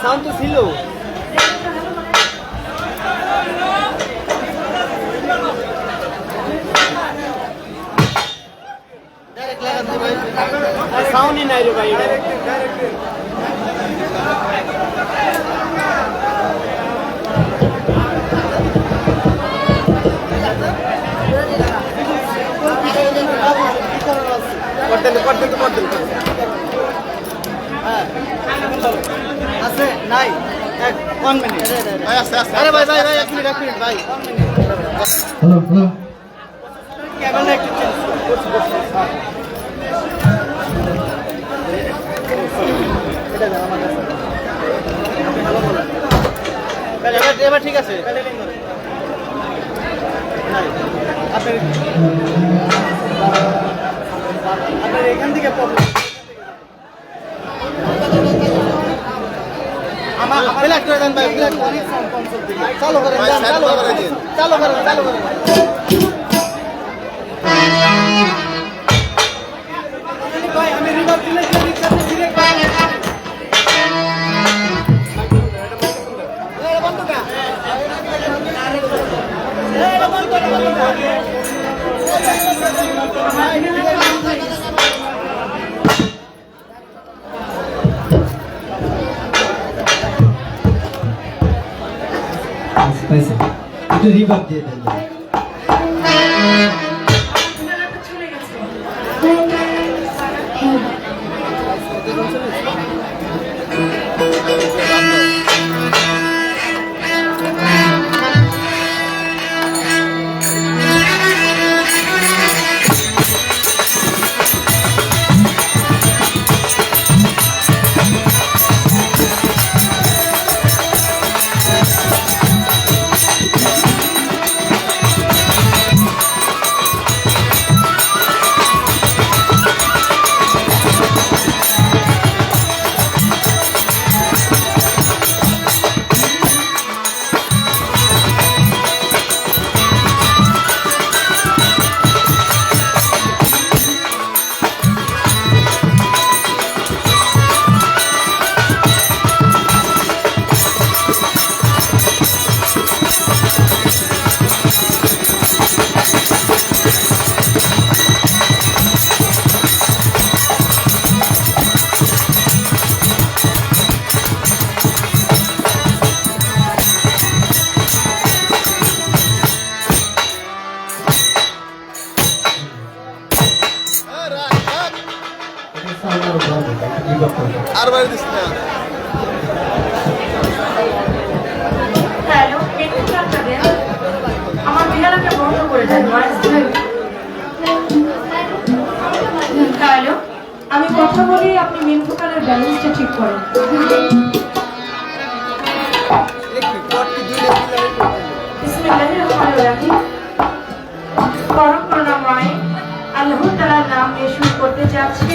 Sound তো ছিল। সাউন্ডই নাই রে ভাই। আছে নাই এক 1 মিনিট। আরে ভাই ভাই ভাই 1 মিনিট 1 মিনিট ভাই 1 মিনিট। হ্যালো হ্যালো ক্যামেরা একটু চেঞ্জ করছি এটা দাও আমার কাছে। এবার ঠিক আছে। আপনার এখান থেকে প্রবলেম। আমার ব্ল্যাক করে দেন ভাই, ব্ল্যাক অনেক সাউন্ড কনসোল থেকে চালু করেন, চালু করেন, চালু করেন, চালু করেন। ভাই আমি রিভার দিলে ডিরেক্ট ভাই এটা বন্ধ কর। এটা বন্ধ কর। পাইছে একটু রিভাব দিয়ে দেন। আর বাইরে দিস না। হ্যালো, আমার বিড়ালকে বন্ধ করে দেন। হ্যালো, আমি কথা বলি, আপনি মেন দোকানের ব্যালেন্সটা ঠিক করেন। পরম করুণাময় আল্লাহ তাআলার নাম নিয়ে শুরু করতে যাচ্ছি।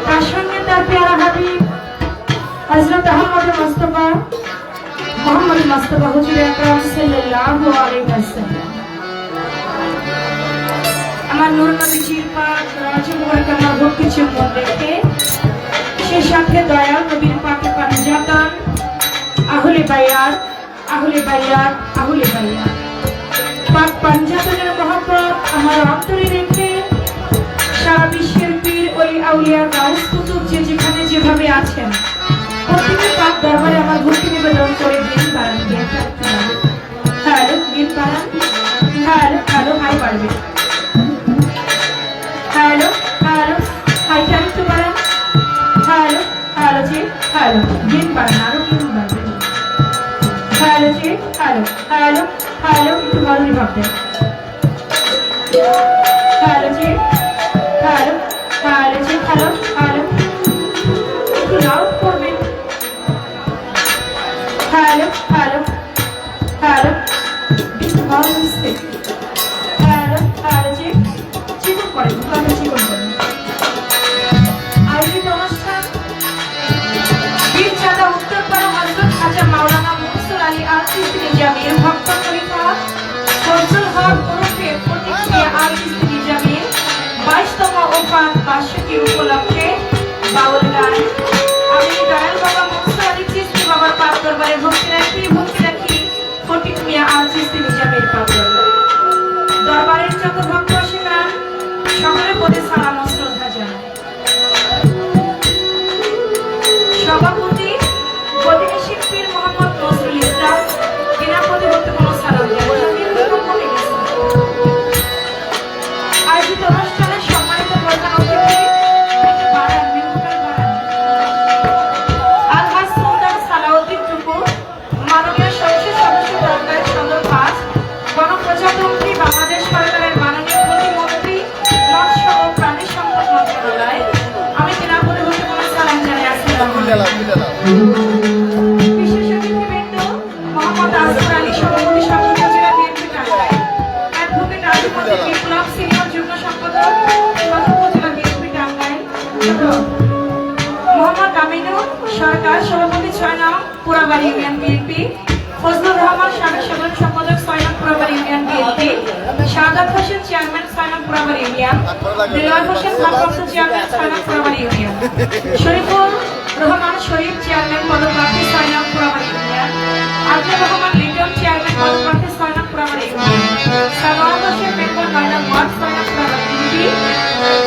তার সঙ্গে তার পেয়ারা হাবিব হযরত মুহাম্মদ মুস্তাফা হুজুর আকরাম সাল্লাল্লাহু আলাইহি ওয়াসাল্লাম। আমার নূর নবীজির পাক রাজু মুবারকামা ভক্তি চুম্বন রেখে সেই সাথে দয়াল নবীর পাকে পাঞ্জাতান আহলে বায়াত আহলে বায়াত আহলে বায়াত পাক পাঞ্জাতানের মহব্বত আমার অন্তরে রেখে সারা বিশ্বের পীর ওলি আউলিয়া গাউস কুতুব যে যেখানে যেভাবে আছেন প্রত্যেকের পাক দরবারে আমার ভক্তি নিবেদন করে দিন বাড়ান দিয়ে থাকতে হবে। হ্যালো দিন বাড়ান। হ্যালো হ্যালো হাই বাড়বে। হ্যালো হ্যালো হাইটা একটু বাড়ান। হ্যালো হ্যালো জি হ্যালো দিন বাড়ান, আরো দিন বাড়বে। হ্যালো জি হ্যালো হ্যালো হ্যালো একটু ভালো ভাববেন। হ্যালো জি হ্যালো হ্যালো জি হ্যালো হ্যালো একটু লাউড করবেন। হ্যালো হ্যালো হ্যালো একটু ভালো বুঝতে। হ্যালো হ্যালো জি চিকন করেন, দোকানে চিকন করেন। আয়োজিত অনুষ্ঠান বীরচাঁদা উত্তরপাড়া হযরত খাজা মাওলানা মনসুর আলী আল চিশতি জামির ভক্ত খলিফা ফজলুল হক ওরফে প্রতিক্রিয়া আল চিশতি জামির 22তম ওফাত বার্ষিকী উপলক্ষে বাউল গান আমি দয়াল বাবা মনসুর আলী চিশতি বিশেষ অতিথিবৃন্দ মোহাম্মদ আসফর আলী সভাপতি সাতক্ষীরা জেলা বিএনপি টাঙ্গাইল, অ্যাডভোকেট আজিমুদ্দিন বিপ্লব সিনিয়র যুগ্ম সম্পাদক সাতক্ষীরা জেলা বিএনপি টাঙ্গাইল, মোহাম্মদ আমিনুর সরকার সভাপতি 6 নং পুরাবাড়ি ইউনিয়ন বিএনপি, ফজলুর রহমান সাবেক সাধারণ সম্পাদক 6 নং Purabari union BNP, Shahadat Hossain chairman 6 নং পুরাবাড়ি ইউনিয়ন, দিলওয়ার হোসেন ভারপ্রাপ্ত চেয়ারম্যান 6 নং পুরাবাড়ি ইউনিয়ন, শরীফুল রহমান শরীফ চেয়ারম্যান পদপ্রার্থী 6 নং পুরাবাড়ি ইউনিয়ন, আব্দুর রহমান লিটন চেয়ারম্যান পদপ্রার্থী 6 নং পুরাবাড়ি ইউনিয়ন, সানোয়ার হোসেন মেম্বার 9 নং ওয়ার্ড 6 নং পুরাবাড়ি বিএনপি,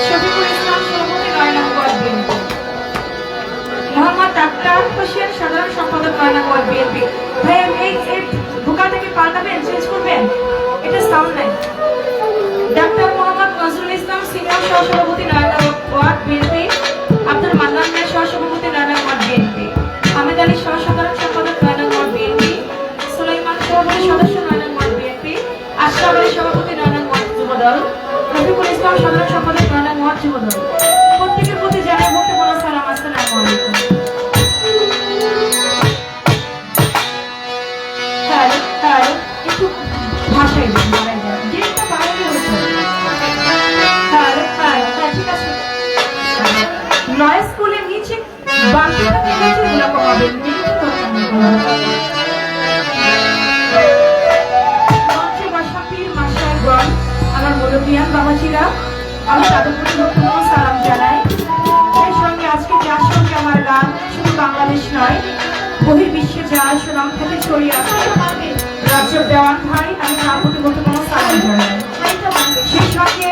শফিকুল ইসলাম সভাপতি 9 নং ওয়ার্ড বিএনপি, মোহাম্মদ ডাক্তার হোসেন সাধারণ সম্পাদক 9 নং ওয়ার্ড বিএনপি। ভাই এই ভোকালটাকে পাল্টাবেন, চেঞ্জ করবেন, এটা সাউন্ড নাই। ডাক্তার মোহাম্মদ নজরুল ইসলাম সিনিয়র সহসভাপতি 9 নং ওয়ার্ড বিএনপি, আব্দুল মান্নান মিয়া সহসভাপতি 9 নং ওয়ার্ড বিএনপি, হামিদ আলী সহসাধারণ সম্পাদক 9 নং ওয়ার্ড বিএনপি, সুলাইমান সভাপতি সদস্য 9 নং ওয়ার্ড বিএনপি, আশরাফ আলী সভাপতি 9 নং ওয়ার্ড যুবদল, রফিকুল ইসলাম সাধারণ সম্পাদক 9 নং ওয়ার্ড যুবদল। প্রত্যেকের প্রতি জানাই ভক্তিপূর্ণ সালাম, আসসালামু আলাইকুম। একটু ভাষায় মারাই যায়, যেটা বাইরে হতো। ঠিক আছে, নয় স্কুলের নিচে বাংলাটা থেকে এগুলো কমাবেন, মঞ্চে বসা পীর মাস্টারগণ, আমার মুরব্বিয়ান বাবাজিরা, আমি তাদের প্রতি ভক্তিপূর্ণ সালাম জানাই। সেই সঙ্গে আজকে যার সঙ্গে আমার গান শুধু বাংলাদেশ নয়, বহির্বিশ্বে যার সুনাম থেকে ছড়িয়ে আছে রাজ্যের দেওয়ান ভাই, আমি তার প্রতি ভক্তিপূর্ণ সালাম জানাই। সেই সঙ্গে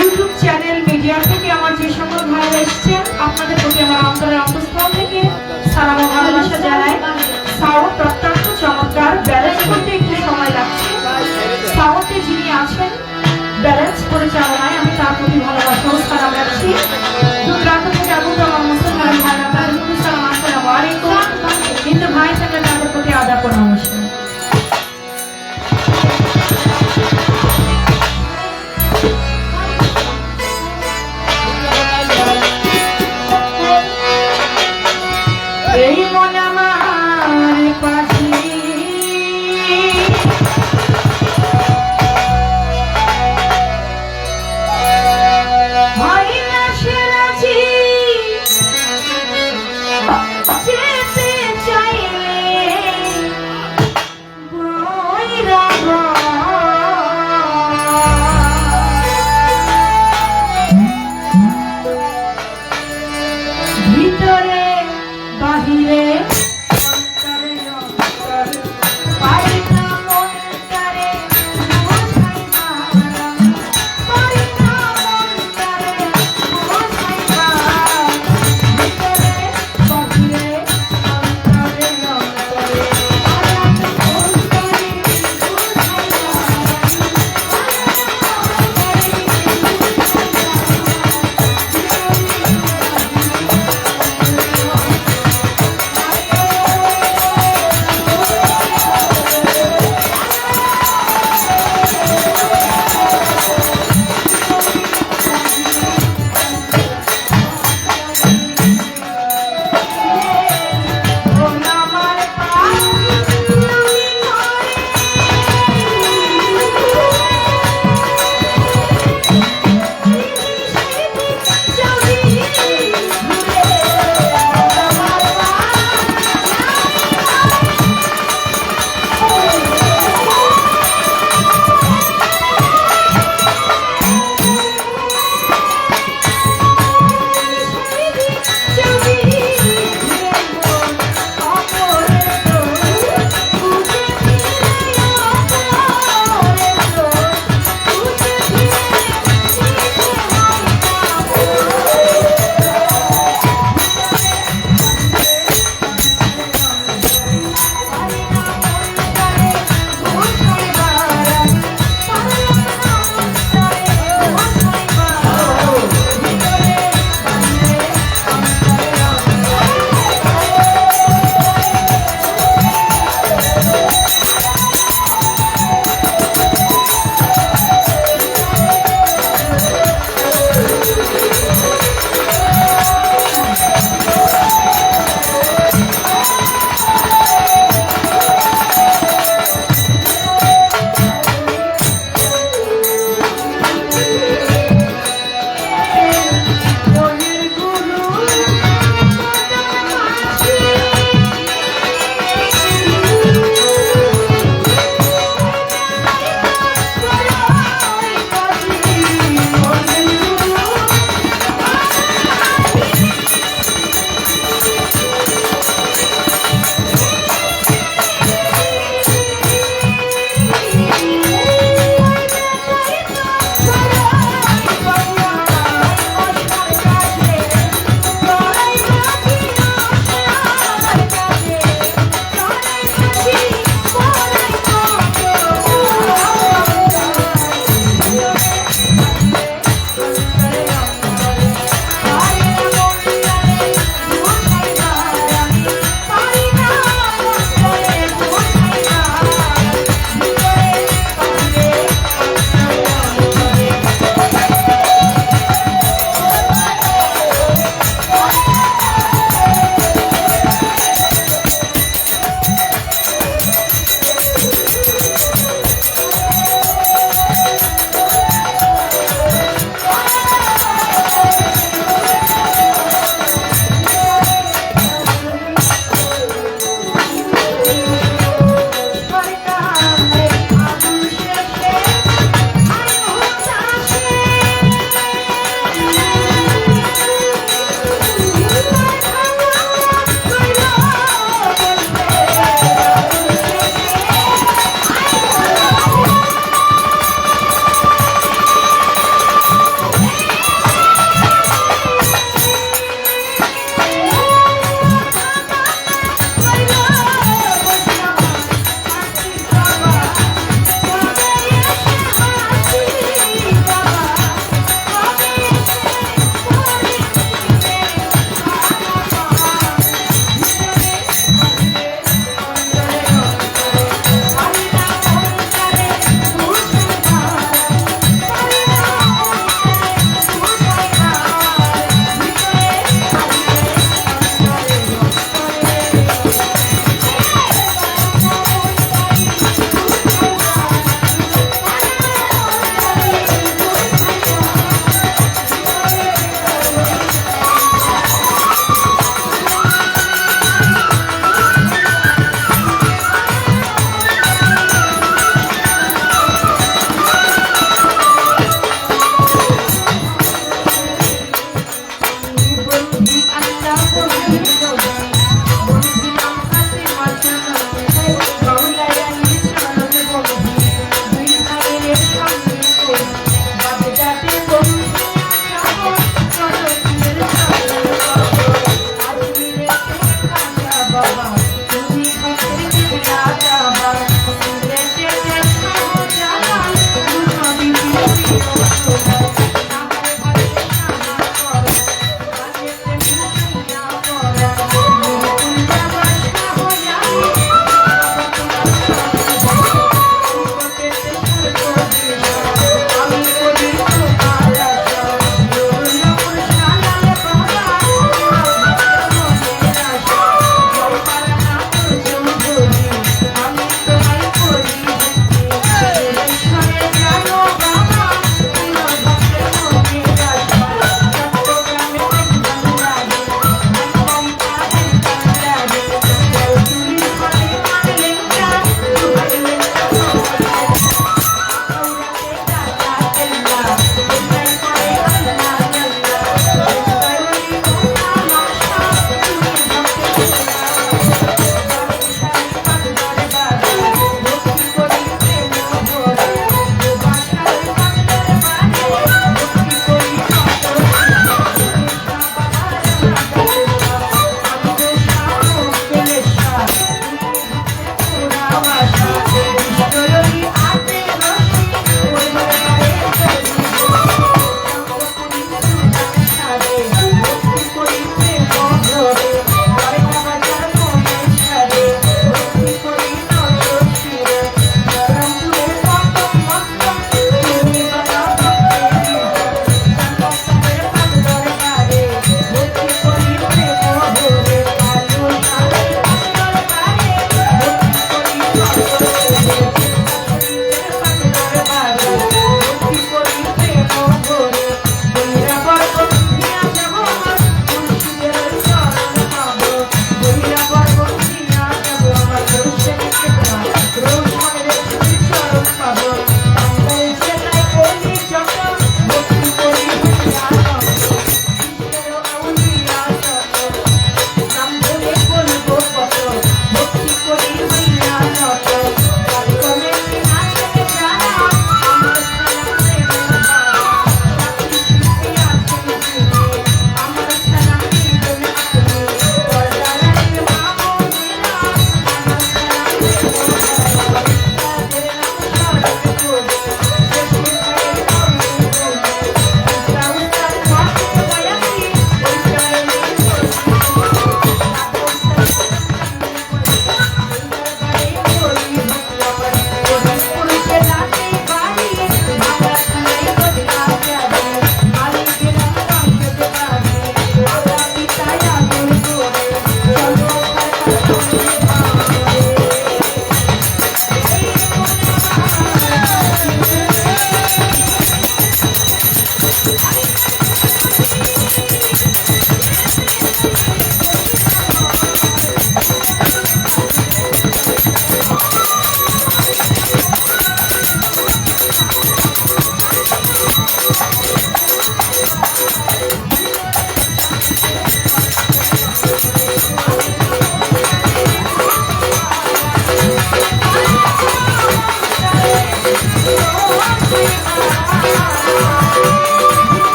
ইউটিউব চ্যানেল মিডিয়া থেকে আমার যে সকল ভাইরা এসেছেন, আপনাদের প্রতি আমার অন্তরের অন্তঃস্থল থেকে সালাম ও ভালোবাসা জানাই। সাউথ অত্যন্ত চমৎকার, ব্যালেন্স করতে একটু সময় লাগছে। সাউথে যিনি আছেন ব্যালেন্স পরিচালনায়, আমি তার প্রতি ভালোবাসা ও সালাম রাখছি। দূরান্ত থেকে আগত আমার মুসলমান ভাইরা, তাদের প্রতি সালাম, আসসালামু আলাইকুম। হিন্দু ভাই থেকে তাদের প্রতি আদাব ও নমস্কার। এই মন আমার পাখি হয় না সে রাজি, যেতে চাইলে বৈরাগ, ভিতরে বাহিরে অন্তরে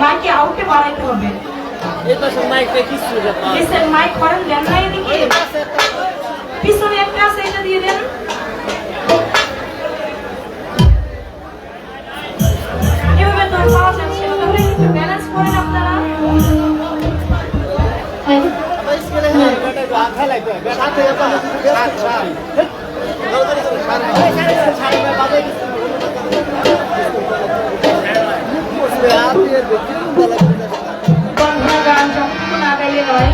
মাইকে আউটে বাড়াইতে হবে। লিসেন, মাইক করেন দেন না এদিকে, পিছনে একটা আছে এটা দিয়ে দেন। এভাবে তো আর পাওয়া যাচ্ছে না, তাহলে একটু ব্যালেন্স করেন আপনারা। বন্ধুরা, গান যতটুকু না গাইলে নয়,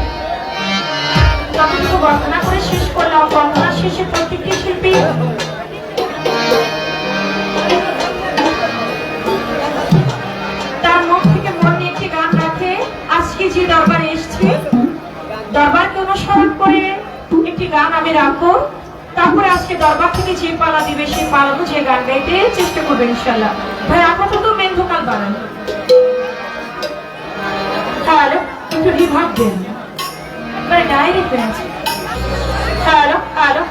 ততটুকু বর্ণনা করে শেষ করলাম। বর্ণনা শেষে প্রত্যেকটি শিল্পী তার মন থেকে মন নিয়ে একটি গান রাখে। আজকে যে দরবারে এসছি, দরবারকে অনুসরণ করে একটি গান আমি রাখবো। তারপরে আজকে দরবার থেকে যে পালা দিবে সেই পালা বুঝে গান গাইতে চেষ্টা করবে ইনশাল্লাহ। ভাই আপাতত মেন ভোকাল বানান, হ্যালো একটু রিভার্ব দেন, মানে ডাইরেক্ট আছে। হ্যালো হ্যালো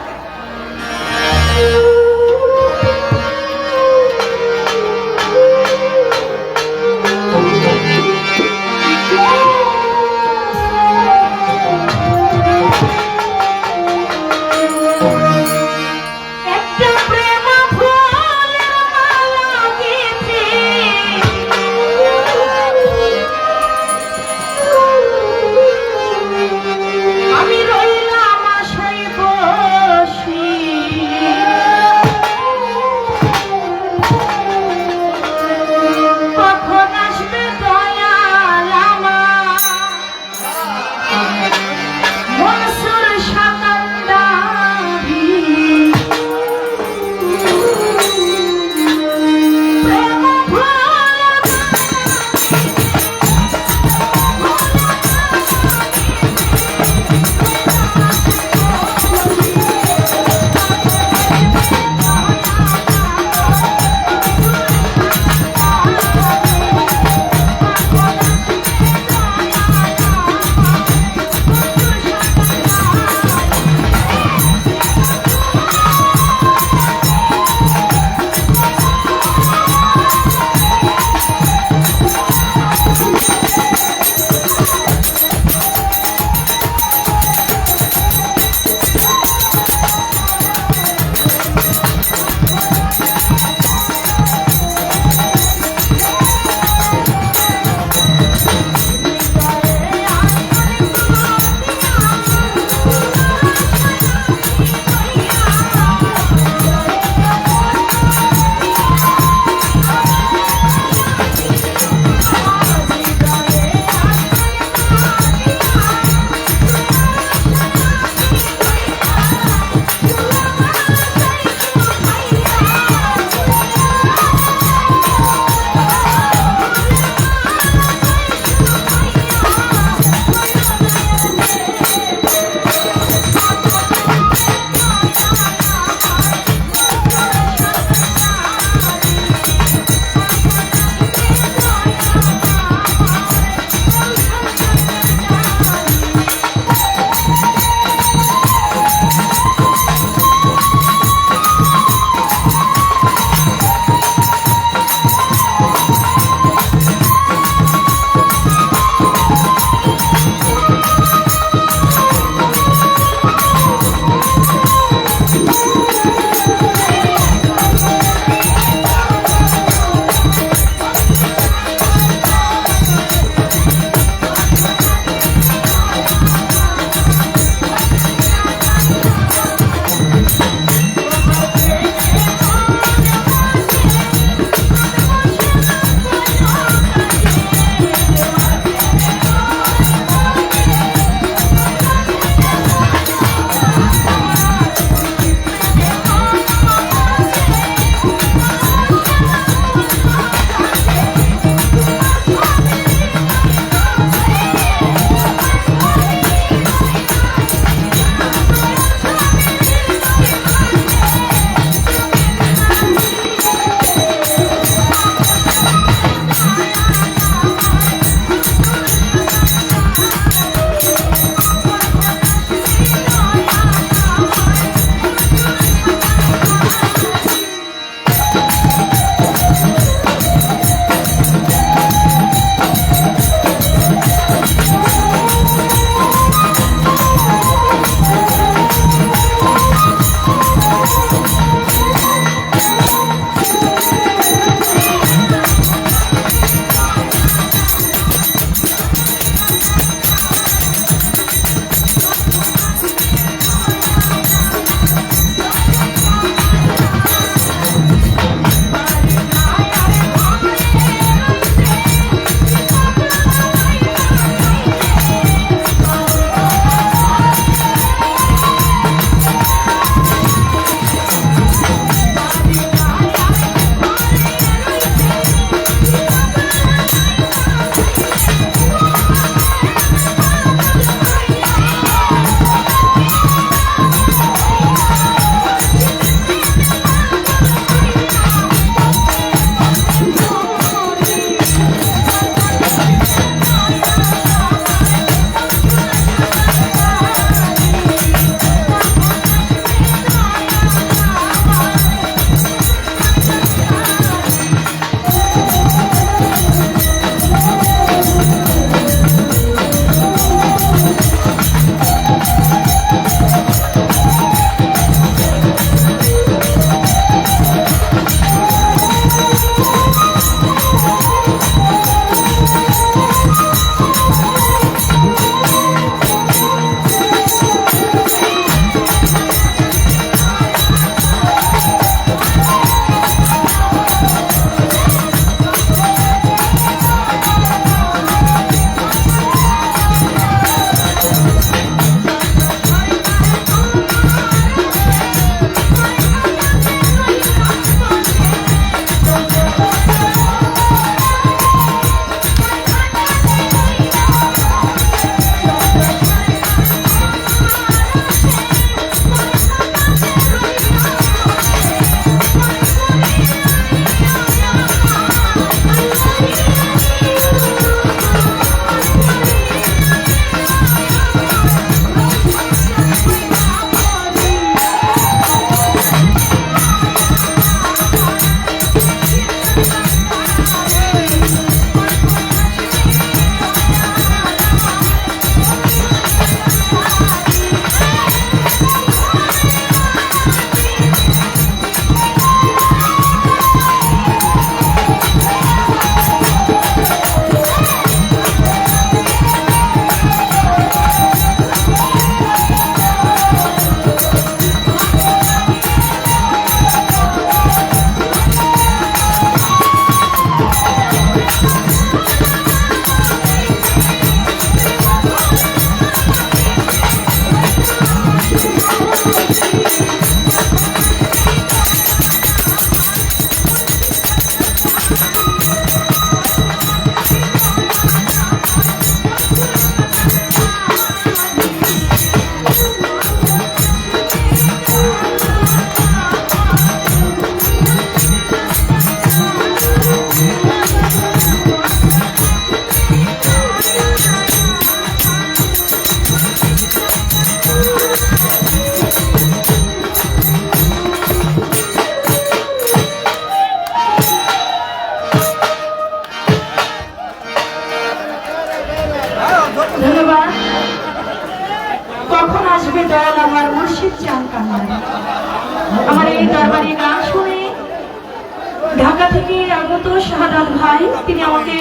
ঢাকা থেকে আগত শাহাদাত ভাই, তিনি আমাকে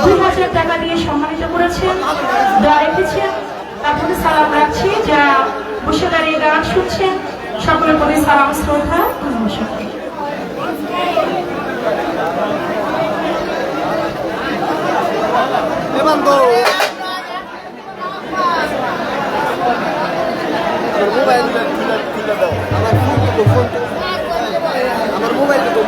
2000 টাকা দিয়ে সম্মানিত করেছেন, দোয়া রেখেছেন। তারপরে সালাম রাখছি যারা বসে দাঁড়িয়ে গান শুনছেন, সকলের প্রতি সালাম শ্রদ্ধা নমস্কার। মোবাইল তুলে দাও, আমার ফোন তো আমার মোবাইল তো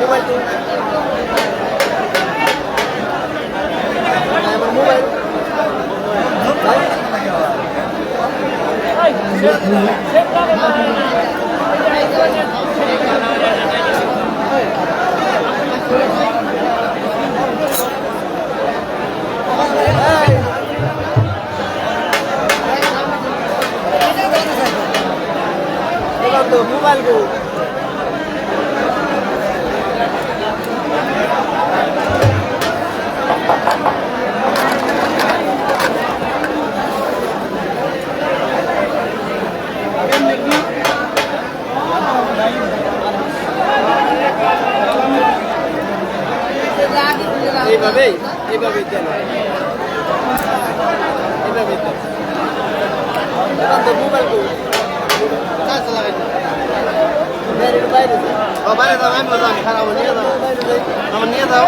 আমার মোবাইল মোবাইল গো এইভাবেই দেন, এইভাবেই দেন। মোবাইল গো বাইরে দাও, আমি বললাম খারাপ নিয়ে দাও, আমার নিয়ে দাও।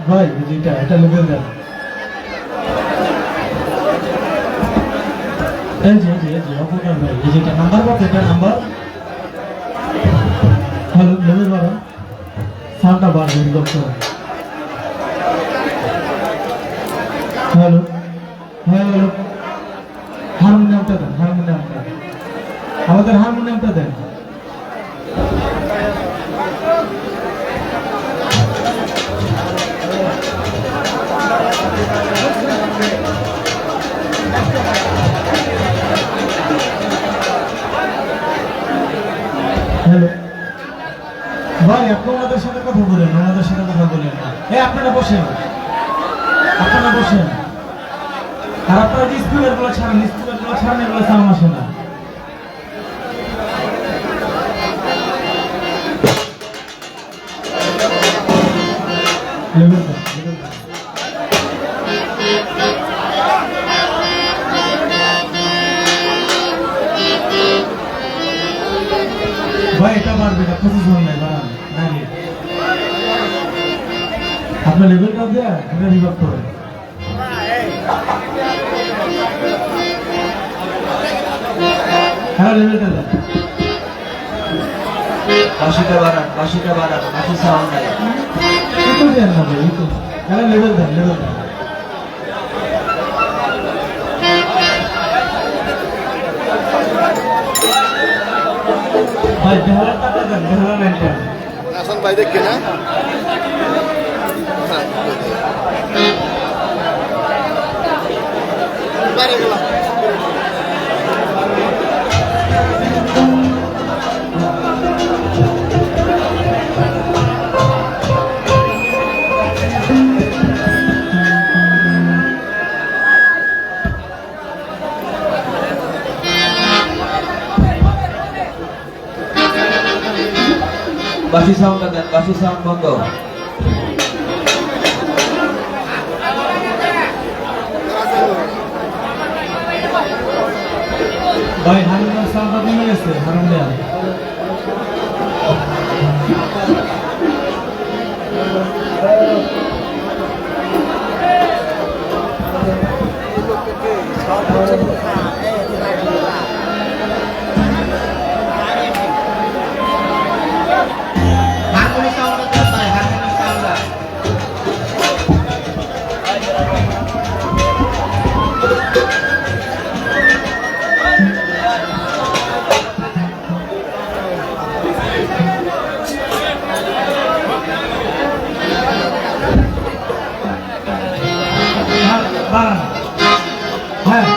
ভাই যেটা এটা লেভেল দেন, এই যে অপকার ভাই, এই যেটা নাম্বার কত, এটা নাম্বার। হ্যালো লেভেল বাড়ান, সাউন্ডটা বাড়বেন ডক্টর। হ্যালো হ্যালো, হারমোনিয়ামটা দেন, হারমোনিয়ামটা আমাদের হারমোনিয়ামটা দেন। হ্যালো ভাই, আপনি ওনাদের সাথে কথা বলেন, ওনাদের সাথে কথা বলেন। আপনারা বসেন, আপনারা বসেন। আর আপনারা যে স্পিকার গুলো ছাড়েন, স্পিকার গুলো ছাড়েন, এগুলো সাউন্ড আসে না। ভাই এটা পারবে না, 25 নাই বাড়ান, আপনার লেভেলটা দেয়া এটা রিভার্ভ করে। হ্যাঁ লেভেলটা দেন, 80টা বাড়ান, 80 সাউন্ড নাই। একটু দেন না ভাই, একটু লেভেল দেন, লেভেল দেন। ভাই দেখে না বাইরে গেলাম বাসি সাউন্ডটা দেন, বাসি সাউন্ড বন্ধ। ভাই হারমোনিয়াম সাউন্ডটা কমে গেছে, হারমোনিয়াম। হ্যাঁ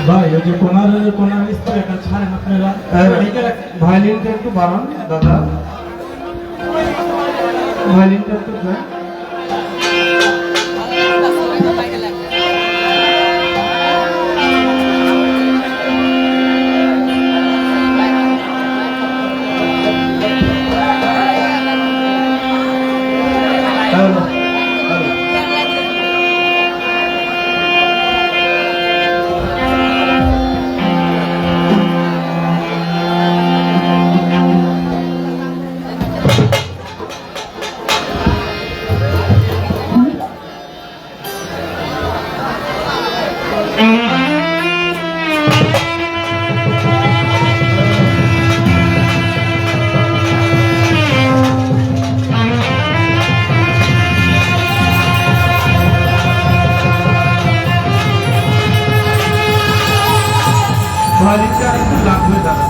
ভাই ওই যে কোনার স্পিকারটা ছাড়েন আপনারা। ভায়োলিনটা একটু বাড়ান দাদা, ভায়োলিনটা একটু দেন। ভায়োলিনটা একটু লাগবে দাদা।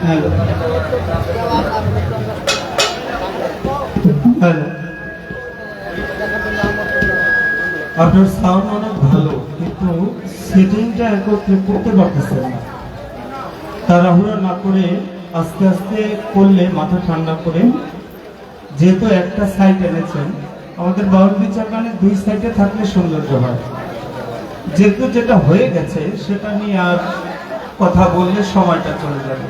হ্যালো হ্যালো, আপনার সাউন্ড অনেক ভালো, কিন্তু সেটিংটা একত্রে করতে পারতেছেন না। তাড়াহুড়া না করে আস্তে আস্তে করলে, মাথা ঠান্ডা করে, যেহেতু একটা সাইড এনেছেন, আমাদের বাউন্ডারি চাকানে দুই সাইডে থাকলে সৌন্দর্য হয়। যেহেতু যেটা হয়ে গেছে সেটা নিয়ে আর কথা বললে সময়টা চলে যাবে।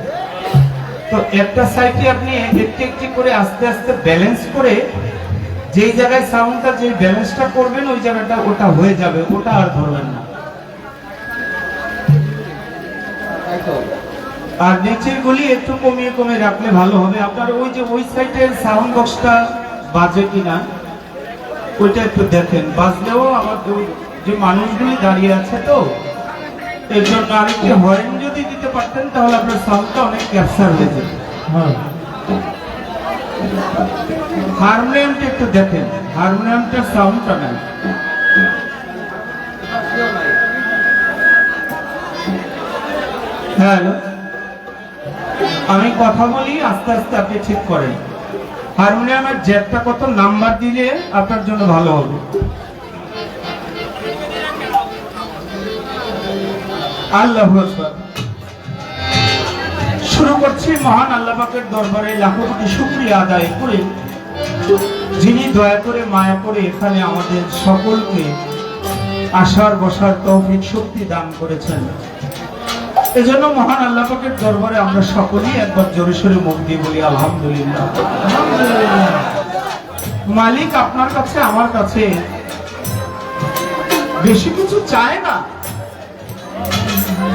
তো একটা সাইডে আপনি একটু একটু করে আস্তে আস্তে ব্যালেন্স করে, যেই জায়গায় সাউন্ডটা, যে ব্যালেন্সটা করবেন ওই জায়গাটা ওটা হয়ে যাবে, ওটা আর ধরবেন না। আর নিচের গুলি একটু কমিয়ে কমিয়ে রাখলে ভালো হবে। আপনার ওই যে ওই সাইডের সাউন্ড বক্সটা বাজে কিনা ওইটা একটু দেখেন। বাজলেও আমার যে মানুষগুলি দাঁড়িয়ে আছে, তো এর জন্য আরেকটি হর্ন যদি দিতে পারতেন তাহলে আপনার সাউন্ডটা অনেক ক্যাপচার হয়ে যেত। হারমোনিয়ামটা একটু দেখেন, হারমোনিয়ামটার সাউন্ডটা নেই। হ্যালো, আমি কথা বলি, আস্তে আস্তে আপনি ঠিক করেন। হারমোনিয়ামের জ্যাকটা কত নাম্বার দিলে আপনার জন্য ভালো হবে? আল্লাহু আকবার। শুরু করছি মহান আল্লাহ পাকের দরবারে লাখো কোটি শুকরিয়া আদায় করে, যিনি দয়া করে মায়া করে এখানে আমাদের সকলকে আসার বসার তৌফিক শক্তি দান করেছেন। এজন্য মহান আল্লাহ পাকের দরবারে আমরা সকলেই একবার জোরে সোরে মুখ দিয়ে বলি আলহামদুলিল্লাহ। মালিক আপনার কাছে, আমার কাছে বেশি কিছু চায় না,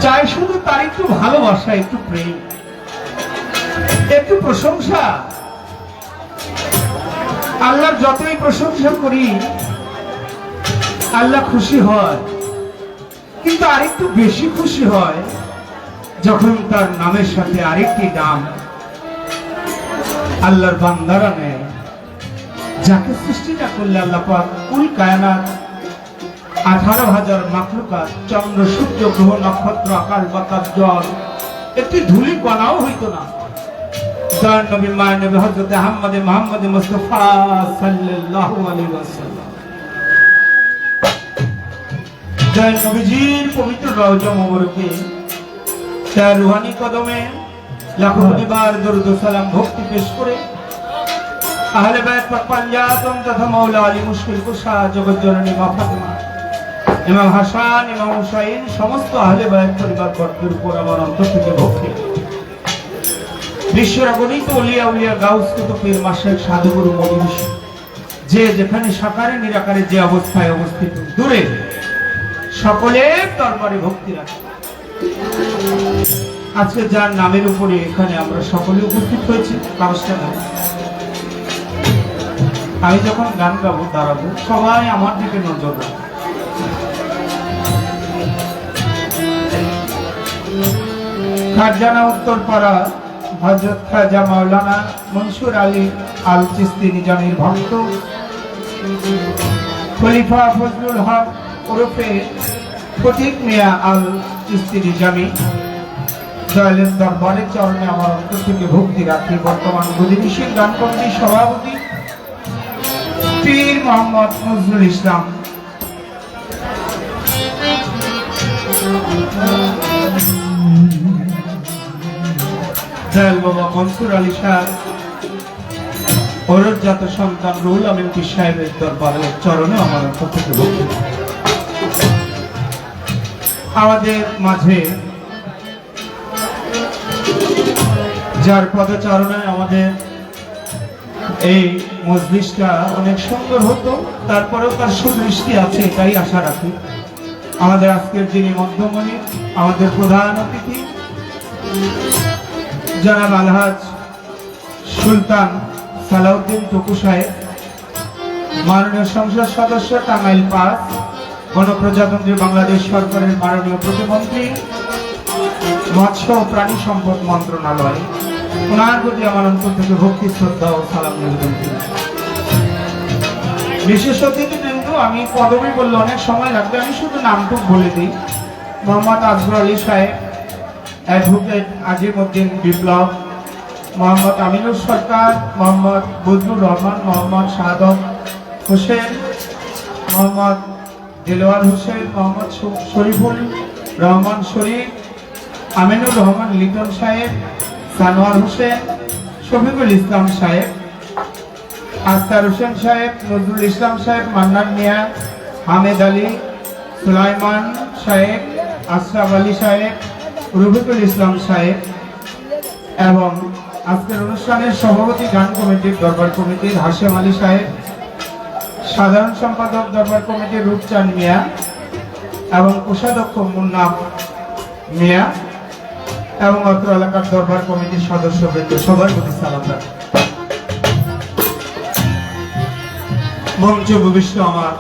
চাই শুধু তার একটু ভালোবাসা, একটু প্রেম, একটু প্রশংসা। আল্লাহর যতই প্রশংসা করি আল্লাহ খুশি হয়, কিন্তু আরেকটু বেশি খুশি হয় যখন তার নামের সাথে আরেকটি নাম আল্লাহর বান্দারা নেয়। যাকে সৃষ্টিটা করলে আল্লাহ পাক কুল কায়নাত 18,000 মাখলুকাত, চন্দ্র সূর্য গ্রহ নক্ষত্র আকাশ বাতাস জল, একটি ধুলি কণাও হইতো না। দয়ার নবী মায়ের নবী হযরত মুহাম্মদ মুস্তাফা সাল্লাল্লাহু আলাইহি ওয়াসাল্লাম, দয়ার নবীজির পবিত্র রওজা মোবারকে তার রুহানি কদমে লাখো বার দরুদ ও সালাম ভক্তি পেশ করে আহলে বাইত পাক পাঞ্জাতন তথা মাওলা আলী মুশকিল কুশা জগৎ জননী মা ফাতেমা, ইমাম হাসান, ইমাম হুসাইন, সমস্ত আহলে বাইত পরিবার বর্গের উপর আমার অন্তর থেকে ভক্তি। বিশ্বের অগণিত ওলিয়া উলিয়া গাউস কুতুবের মাশায়েখ সাধুগুরু মনীষ, যে যেখানে সাকারে নিরাকারে যে অবস্থায় অবস্থিত, দূরে সকলের দরবারে ভক্তি রাখে। আজকে যার নামের উপরে এখানে আমরা সকলে উপস্থিত হয়েছি, কাগজটা নাম। আমি যখন গান গাবো, দাঁড়াবো, সবাই আমার দিকে নজর রাখবে। খারজানা উত্তরপাড়া হযরত খাজা মাওলানা মনসুর আলী আল চিশতি নিজামীর ভক্ত খলিফা ফজলুল হক ওরফে ফটিক মিয়া আল চিশতি নিজামী, দয়ালের দরবারের চরণে আমার অন্তর থেকে ভক্তি রাখি। বর্তমান গদিবিশিক গান কমিটির সভাপতি পীর মোহাম্মদ নজরুল ইসলাম, দয়াল বাবা মনসুর আলী শাহ, ওরজাত সন্তান রুহুল আমিন পীর সাহেবের দরবারের চরণে আমার অন্তর থেকে ভক্তি। আমাদের মাঝে যার পদচারণে আমাদের এই মজলিসটা অনেক সুন্দর হতো, তারপরেও তার সুদৃষ্টি আছে, এটাই আশা রাখি। আমাদের আজকের যিনি মধ্যমণি, আমাদের প্রধান অতিথি জনাব আলহাজ সুলতান সালাউদ্দিন টুকু সাহেব, মাননীয় সংসদ সদস্য টাঙ্গাইল 5, গণপ্রজাতন্ত্রী বাংলাদেশ সরকারের মাননীয় প্রতিমন্ত্রী, মৎস্য ও প্রাণী সম্পদ মন্ত্রণালয়, ওনার প্রতি আমার অন্তর থেকে ভক্তি শ্রদ্ধা ও সালাম নিবেদন করি। বিশেষ অতিথি কিন্তু আমি পদবি বললে অনেক সময় লাগবে, আমি শুধু নামটুকু বলে দিই। মোহাম্মদ আজগর আলী সাহেব অ্যাডভোকেট আজিমউদ্দিন বিপ্লব, মোহাম্মদ আমিনুর সরকার, মোহাম্মদ বজলুর রহমান, মোহাম্মদ শাহাদত হোসেন, মোহাম্মদ দিলওয়ার হোসেন, মোহাম্মদ শরীফুল রহমান শরীফ, আমিনুর রহমান লিটন সাহেব, সানোয়ার হোসেন, শফিকুল ইসলাম সাহেব, আখতার হোসেন সাহেব, নজরুল ইসলাম সাহেব, মান্নান মিয়া, হামেদ আলী, সুলাইমান সাহেব, আশরাফ আলী সাহেব, রফিকুল ইসলাম সাহেব এবং আজকের অনুষ্ঠানের সভাপতি গান কমিটির দরবার কমিটির হাশেম আলী সাহেব, সাধারণ সম্পাদক দরবার কমিটির রূপচাঁদ মিয়া এবং কোষাধ্যক্ষ মুন্না মিয়া এবং অত্র এলাকার দরবার কমিটির সদস্যবৃন্দ সবার প্রতি সালাম রাখি। মঞ্চ ভবিষ্য আমার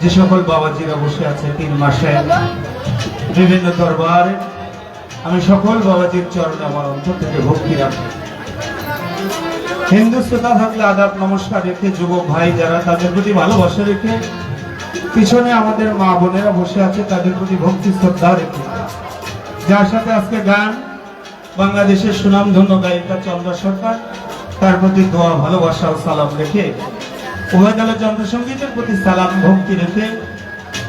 যে সকল বাবাজিরা বসে আছে 3 মাসে বিভিন্ন দরবারে, আমি সকল বাবাজির চরণে আমার অন্তর থেকে ভক্তি রাখি। হিন্দু শ্রোতা থাকলে আদাব নমস্কার রেখে, যুবক ভাই যারা তাদের প্রতি ভালোবাসা রেখে, পিছনে আমাদের মা বোনেরা বসে আছে তাদের প্রতি ভক্তি শ্রদ্ধা রেখে, যার সাথে আজকে গান বাংলাদেশের সুনামধন্য গায়িকা চন্দ্র সরকার, তার প্রতি দোয়া ভালোবাসা ও সালাম রেখে, উভয়দল যন্ত্রসঙ্গীতের প্রতি সালাম ভক্তি রেখে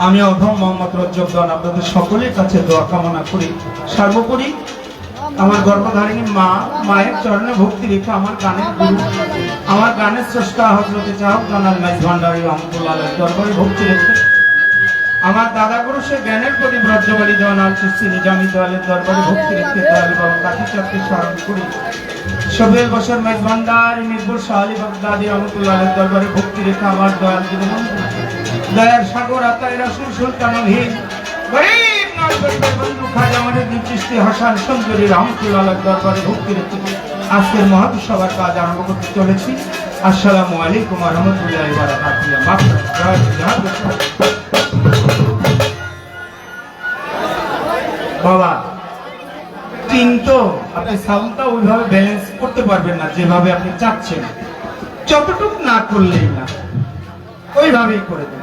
আমি অধম মোহাম্মদ রজ্জবদান আপনাদের সকলের কাছে দোয়া কামনা করি। সর্বোপরি আমার গর্ভধারিণী মায়ের চরণে ভক্তি রেখে আমার গানের গুরু, আমার গানের স্রষ্টা হযরতে চাহক জানাল মাইজ ভান্ডারী রহমতুল্লাহ আলাইহির দরবারে ভক্তি রেখে, আমার দাদা গুরু সে জ্ঞানের প্রতি ব্রজবাড়ি জওয়ানাল চিশতি নিজামী দয়ালের দরবারে ভক্তি রেখে দয়াল বাবা কাঠি চাঁদকে স্মরণ করি। শোভেল বছর মাইজ ভান্ডারী নির্ভুল শাহী বাগদাদী রহমতুল্লাহ আলাইহির দরবারে ভক্তি রেখে আমার দয়াল দীনবন্ধু দয়ার সাগর আতাই রাসূল সুলতানুল হিন্দ গরিব নয় গরিবের বন্ধু খাজা মঈনুদ্দিন চিশতি হাসান সুন্দরী রহমতুল্লাহ আলাইহির দরবারে ভক্তি রেখে আজকের মহৎ সভার কাজ আরম্ভ করতে চলেছি। আসসালামু আলাইকুম ওয়া রাহমাতুল্লাহি ওয়া বারাকাতুহু। বাবা কিন্তু আপনি সাউন্ডটা ওইভাবে ব্যালেন্স করতে পারবেন না যেভাবে আপনি চাচ্ছেন, যতটুকু না করলেই না, ওইভাবেই করে দেন।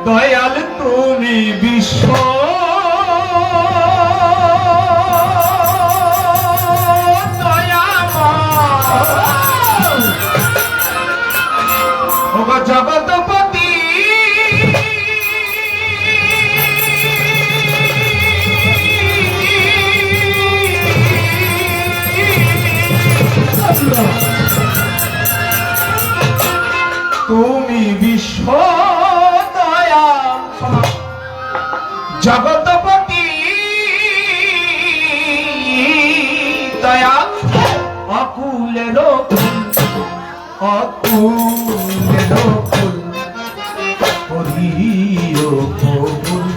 দয়াল তুমি বিশ্ব দয়াময় জগৎপতি, তুমি বিশ্ব জগৎপতি দয়াল অকুলের ফুল হরিও কবুল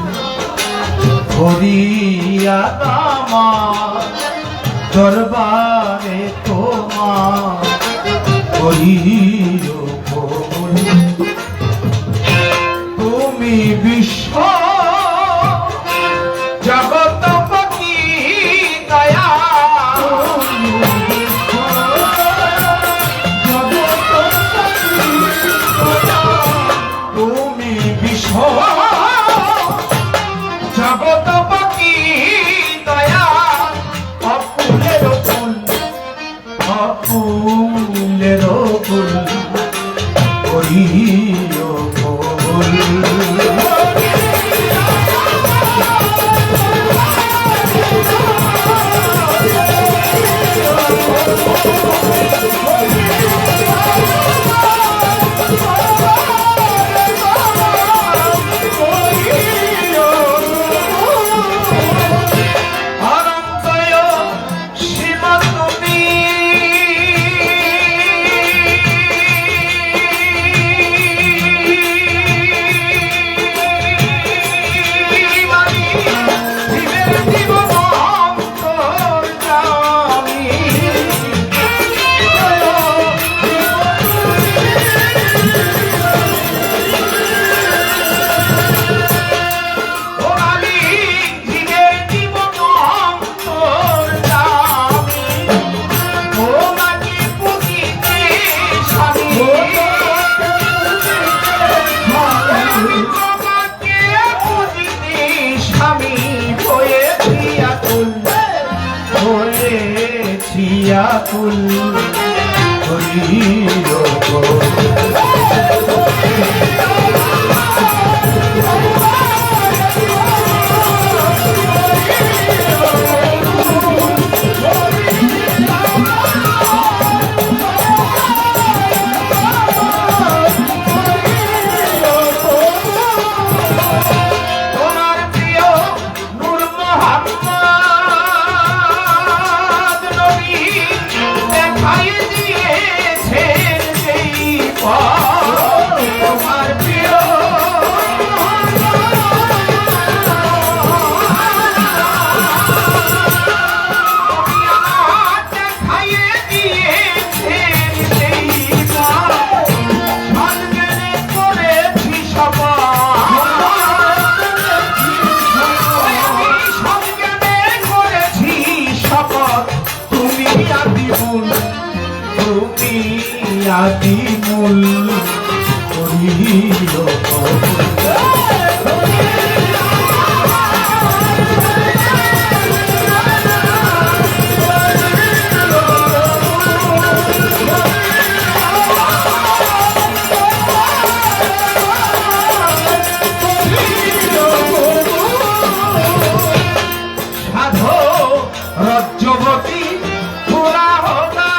হরিয়া আমার দরবারে তোমার হরিও কবুল। তুমি বিশ্ব জগৎপতি দয়াল জগৎপতি বিশ্ব জগত বাকি দয়া অকুলের ফুল অকুলের ফুল করিও ফুল ফুল করিও আদি মূল করিল সাধো রজ্জবতী পুরা হোতা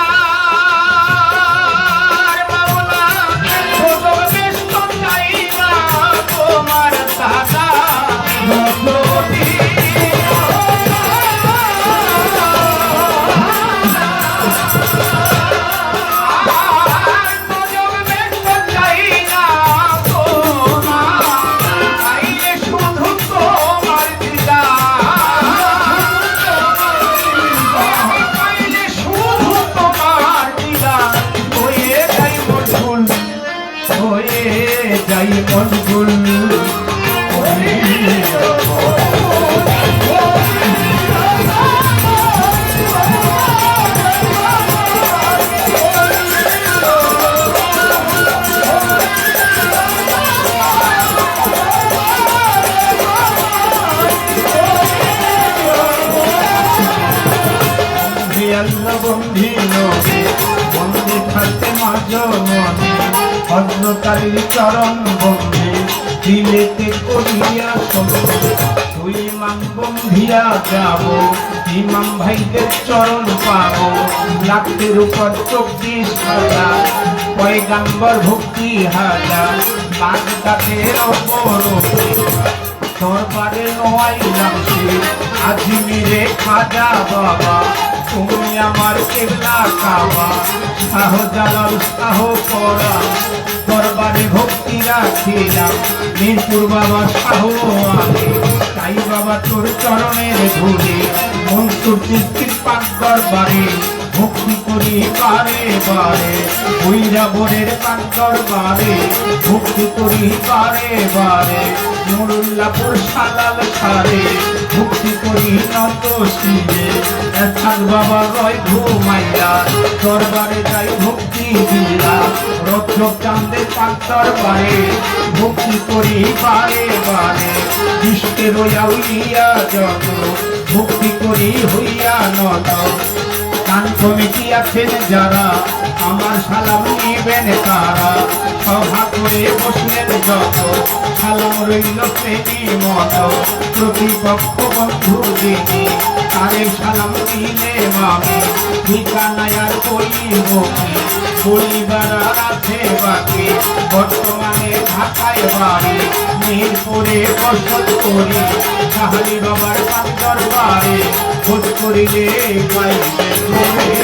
যাই মন গুল বন্ধি বন্দে থাকতে মাঝ মনে ভদ্রকালীর চরণ বন্ধে দিলেতে করিয়া তুই ইমাম বন্ধিয়া যাব ইমাম ভাইদের চরণ পাবো লাখের উপর 24,000 পয়গাম্বর ভক্তি হাজার বাগদাদের অপরূপে দরবারে নোয়াইলাম সে আজমিরে খাজা বাবা তুমি আমার কেবলা কাবা শাহ জালাল শাহ পরা দরবারে ভক্তি রাখিলাম মিরপুর বাবা শাহ আলী তাই বাবা তোর চরণের ধুলি মনসুর চিস্তির পাক দরবারে ভক্তি করি বারে বারে বৈরাবরের পাক দরবারে ভক্তি করি বারে বারে নুরুল্লাহপুর সালাল সারে ভক্তি করি নত শিরে এসাদ বাবা রয় ঘুমাইয়া দরবারে যাই ভক্তি দিলা রথক চাঁদে পাক দরবারে ভক্তি করি বারে বারে ইষ্টে রইয়া উইয়া যত ভক্তি করি হইয়া নত গান কমিটি আছেন যারা আমার সালাম নিবেন তারা সভা করে বসলেন যত সালাম রইল প্রেমী মত প্রতিপক্ষ বন্ধু দিদি তারে সালাম দিলে মামি ঠিকানায় আর বলিব কি বলিবার আর আছে বাকি বর্তমানে ঢাকায় বাড়ি মিরপুরে বসত করি সাহালি বাবার পাক দরবারে খোঁজ করিলে পাইবে ধরে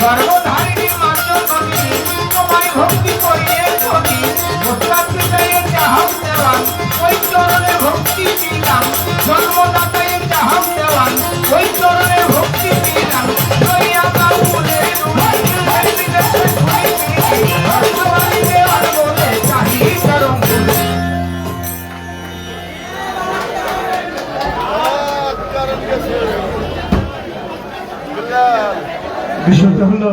গর্ভধারিণী মাতৃ তোমায় ভক্তি করিয়ে যদি মুস্তাফিজের চাহাম দেওয়ান ওই চরণে ভক্তি দিলাম জন্মদাতায় চাহাম দেওয়ান ওই চরণে ভক্তি দিলাম লইয়া বাবুলে বিদেশে ভক্তবাণী দেওয়ার বলে চাহি চরণ বিষয়টা হলো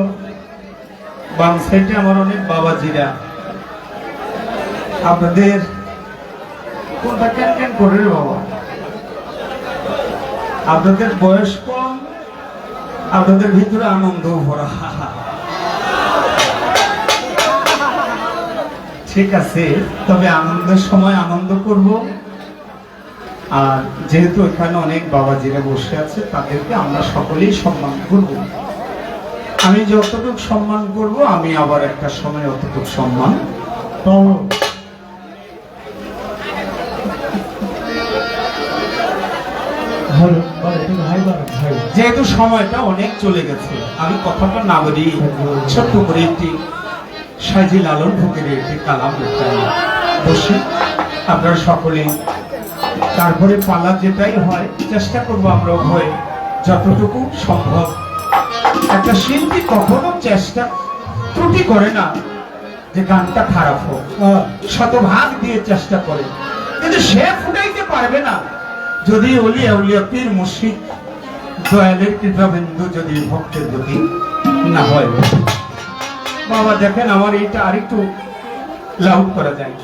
বাম সাইডে আমার অনেক বাবাজিরা আপনাদের কোনটা কেন কেন করে রে বাবা আপনাদের বয়স কম আপনাদের ভিতরে আনন্দ ভরা ঠিক আছে তবে আনন্দের সময় আনন্দ করব আর যেহেতু এখানে অনেক বাবাজিরা বসে আছে তাদেরকে আমরা সকলেই সম্মান করব আমি যতটুকু সম্মান করব আমি আবার একটা সময় অতটুকু সম্মান পাবো যেহেতু সময়টা অনেক চলে গেছে আমি কথাটা না বলি ছোট্ট করে একটি সাজি লালন ফকিরের একটি কালাম বসে আপনারা সকলে তারপরে পালা যেটাই হয় চেষ্টা করবো আমরা উভয় যতটুকু সম্ভব একটা শিল্পী কখনো চেষ্টা ত্রুটি করে না যে গানটা খারাপ হোক শতভাগ দিয়ে চেষ্টা করে কিন্তু সে ফুটাইতে পারবে না যদি অলিয়া উলিয়া পীর মুর্শিদ দয়ালের কৃপাবিন্দু যদি ভক্তের যদি না হয় বাবা দেখেন আমার এইটা আরেকটু লাউড করা যায়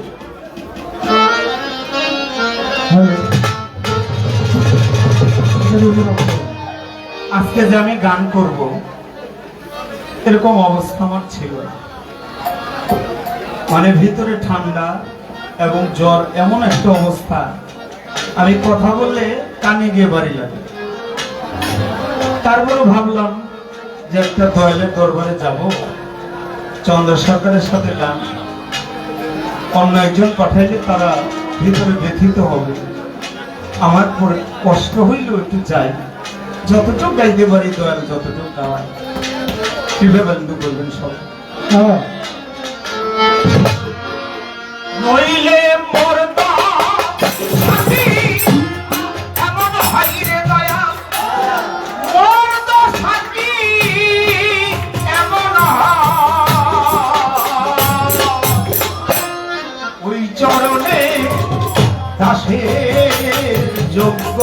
আজকে যে আমি গান করব এরকম অবস্থা আমার ছিল না মানে ভিতরে ঠান্ডা এবং জ্বর এমন একটা অবস্থা আমি কথা বললে কানে গিয়ে বাড়ি লাগে তারপরে ভাবলাম যে একটা দয়ালের দরবারে যাব চন্দ্র সরকারের সাথে গান অন্য একজন পাঠাইলে তারা ভিতরে ব্যথিত হবে আমার পরে কষ্ট হইলেও একটু যাই যতটুকু গাইতে পারি দয়াল যতটুকু গাওয়ায় কৃপাবন্ধু করবেন সব নইলে মরদা এমন হয় রে দয়া মরদা সাথী এমন ওই চরণে দাসের যোগ্য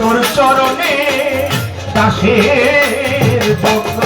তোর চরণে দাসের যোগ্য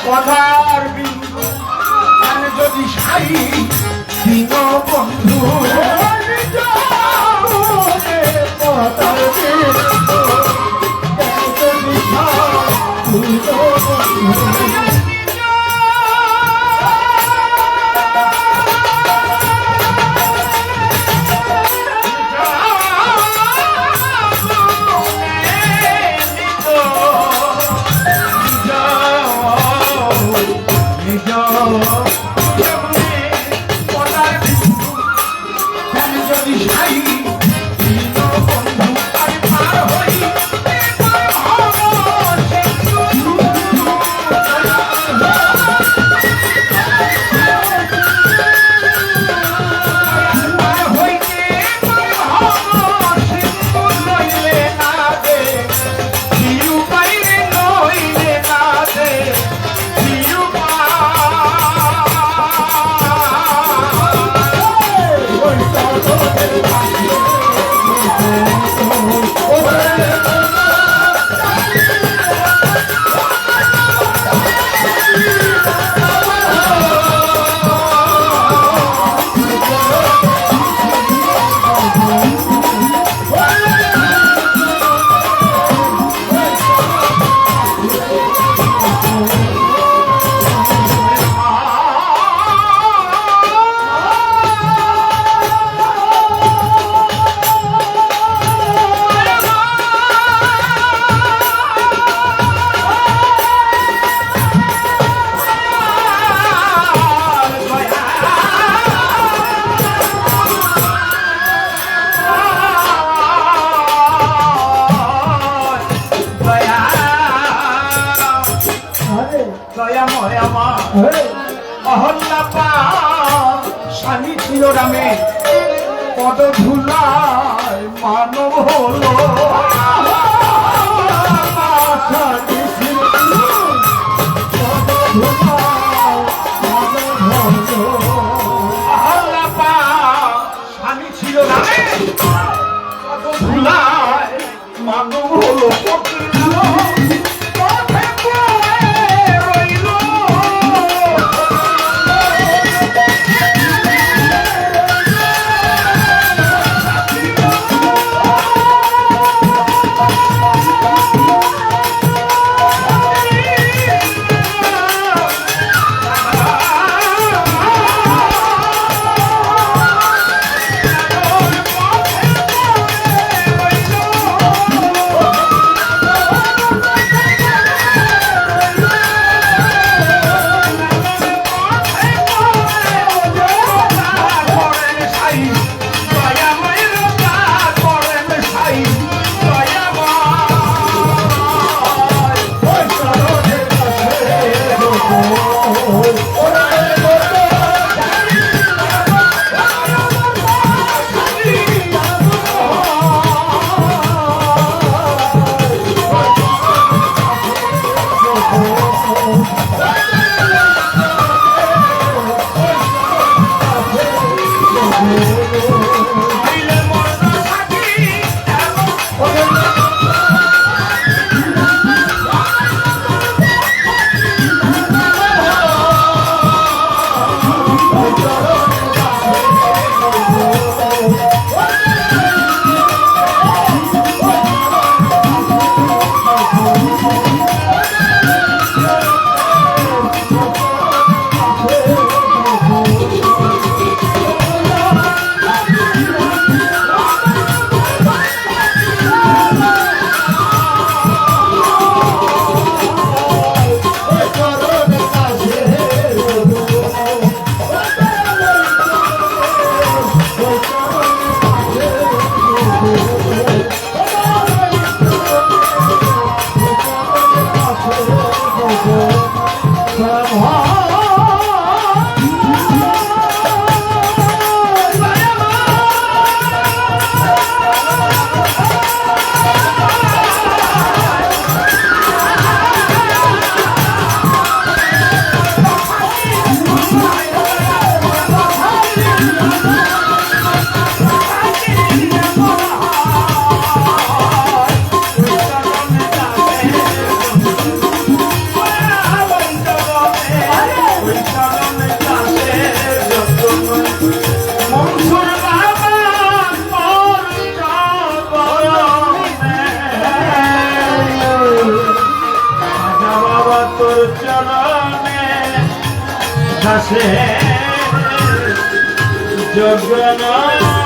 পদার বিন্দু মানে যদি সাই দিন বন্ধু পদার বিন্দু যদি স্বামী ছিল রামে পদ ধুলায় মানব হলো স্বামী ছিল রামে পদ ধুলায় মানব হলো সে জগন্নাথ